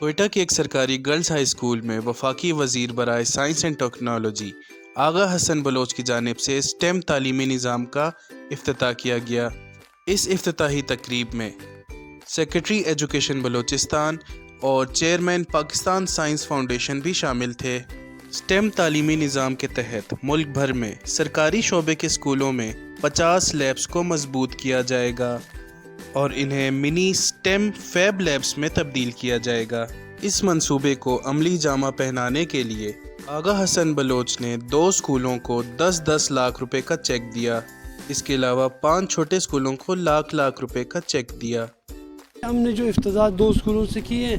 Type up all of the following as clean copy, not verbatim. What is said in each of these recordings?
کوئٹہ کے ایک سرکاری گرلز ہائی اسکول میں وفاقی وزیر برائے سائنس اینڈ ٹیکنالوجی آغا حسن بلوچ کی جانب سے اسٹیم تعلیمی نظام کا افتتاح کیا گیا۔ اس افتتاحی تقریب میں سیکریٹری ایجوکیشن بلوچستان اور چیئرمین پاکستان سائنس فاؤنڈیشن بھی شامل تھے۔ اسٹیم تعلیمی نظام کے تحت ملک بھر میں سرکاری شعبے کے اسکولوں میں 50 لیبس کو مضبوط کیا جائے گا اور انہیں منی اسٹیم فیب لیبس میں تبدیل کیا جائے گا۔ اس منصوبے کو عملی جامہ پہنانے کے لیے آغا حسن بلوچ نے 2 اسکولوں کو 10-10 لاکھ روپے کا چیک دیا۔ اس کے علاوہ 5 چھوٹے اسکولوں کو لاکھ روپے کا چیک دیا۔ ہم نے جو افتتاح 2 اسکولوں سے کیے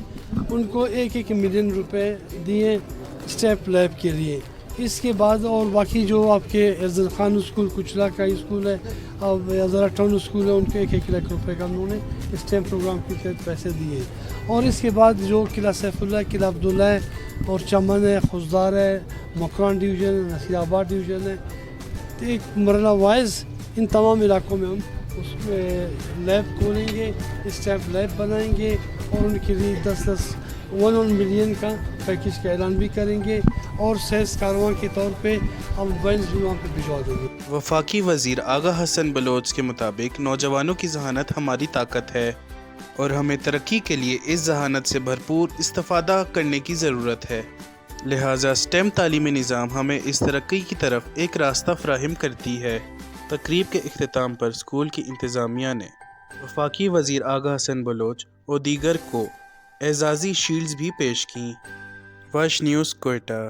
ان کو 1-1 ملین روپے دیے اسٹیپ لیب کے لیے۔ اس کے بعد اور باقی جو آپ کے افضل خان اسکول کچلا کا اسکول ہے اور ذرا ٹاؤن اسکول ہے ان کو 1-1 لاکھ روپے کا انہوں نے اسٹیم پروگرام کے تحت پیسے دیے۔ اور اس کے بعد جو قلعہ سیف اللہ، قلعہ عبداللہ ہے اور چمن ہے، خضدار ہے، مکران ڈویژن ہے، نصیر آباد ڈویژن ہے، تو ایک مرحلہ وائز ان تمام علاقوں میں ہم اس میں لیب کھولیں گے، اسٹیپ لیب بنائیں گے اور ان کے لیے 1 ملین کا پیکیج کا اعلان بھی کریں گے اور سیلز کارواں کے طور پہ ہم موبائلز بھی وہاں پہ بھجوا دیں گے۔ وفاقی وزیر آغا حسن بلوچ کے مطابق نوجوانوں کی ذہانت ہماری طاقت ہے اور ہمیں ترقی کے لیے اس ذہانت سے بھرپور استفادہ کرنے کی ضرورت ہے، لہٰذا اسٹیم تعلیمی نظام ہمیں اس ترقی کی طرف ایک راستہ فراہم کرتی ہے۔ تقریب کے اختتام پر اسکول کی انتظامیہ نے وفاقی وزیر آغا حسن بلوچ اور دیگر کو اعزازی شیلڈز بھی پیش کیں۔ وش نیوز کوئٹہ۔